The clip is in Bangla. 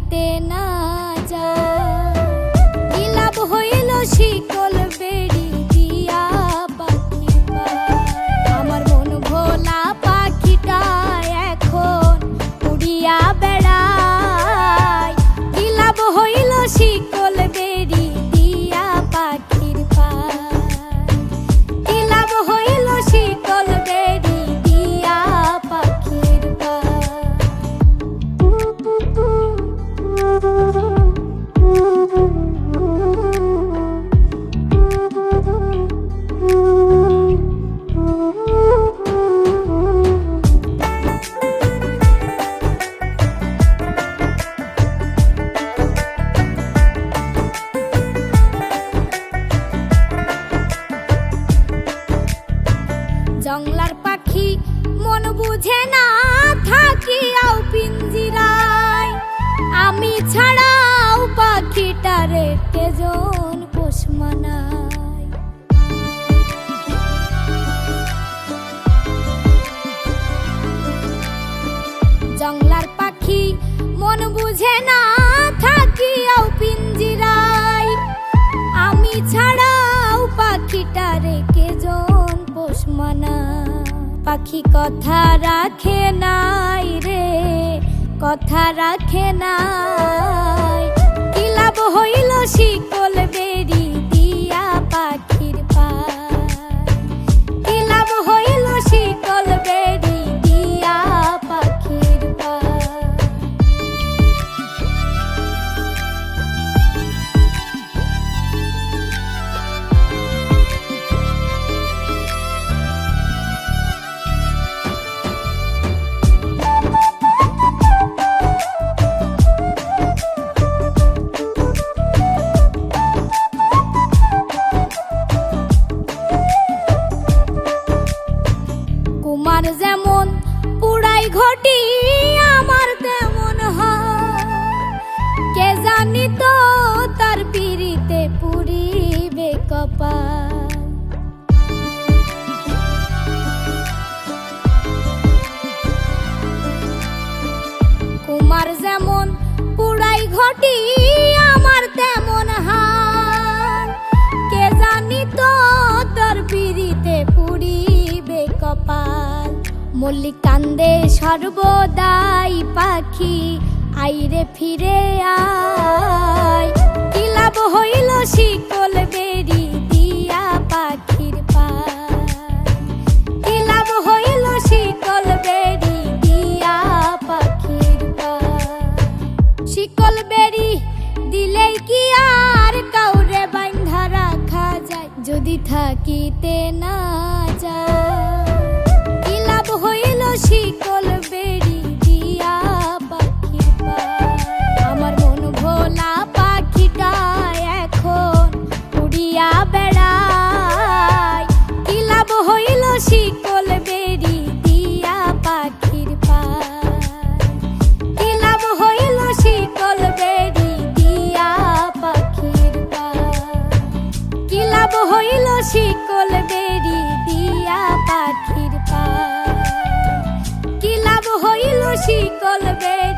থাকিতে না যায়। কি লাভ হইল শিকল বেড়ি দিয়া পাখির পায়। আমার মন ভোলা পাখিটা এখন উড়িয়া বেড়ায়। কি লাভ হইল শিকল বেড়ি দিয়া পাখির পায়। কি লাভ হইল শিকল বেড়ি দিয়া পাখির পায়। জংলার পাখি মন বুঝে না থাকিয়াও পিঞ্জিরায়। আমি ছাড়াও পাখিটারে কেজন পোষ মানায়। জংলার পাখি মন বুঝে না থাকিয়াও পিঞ্জিরায়। আমি ছাড়াও পাখিটারে কেজন পোষ মানায়। পাখি কথা রাখে নাই রে, কথা রাখে নাই। কি লাভ হইল শিকল বেড়ি দিয়া পাখির পায়। কি লাভ হইল শিকল বেড়ি দিয়া পাখির পায়। কুমার যেমন পুড়াই ঘটি আমার তেমন হয়। কে জানি তো তার পিড়িতে পুড়িবে কপাল। কুমার যেমন পুড়াই ঘটি আমার তেমন হয়। কে জানি তো তার পিড়িতে পুড়িবে কপাল। মল্লিক কান্দে সর্বদাই পাখি আইরে ফিরে আয়। কি লাভ হইল শিকল বেড়ি দিয়া পাখির পায়। কি লাভ হইল শিকল বেড়ি দিয়া পাখির পায়। শিকল বেড়ি দিলেই কি আর কাউরে বাঁধা রাখা যায় যদি থাকিতে না যায়। কি লাভ হইল শিকল বেড়ি দিয়া পাখির পায়। আমার মন ভোলা পাখিটা এখন উড়িয়া বেড়ায়। কি লাভ হইল শিকল বেড়ি দিয়া পাখির পায়। কি লাভ হইল শিকল বেড়ি দিয়া পাখির পায়। কি লাভ হইল শিকল বেড়ি দিয়া পাখির পায়। কি লাভ হইল শিকল বেড়ি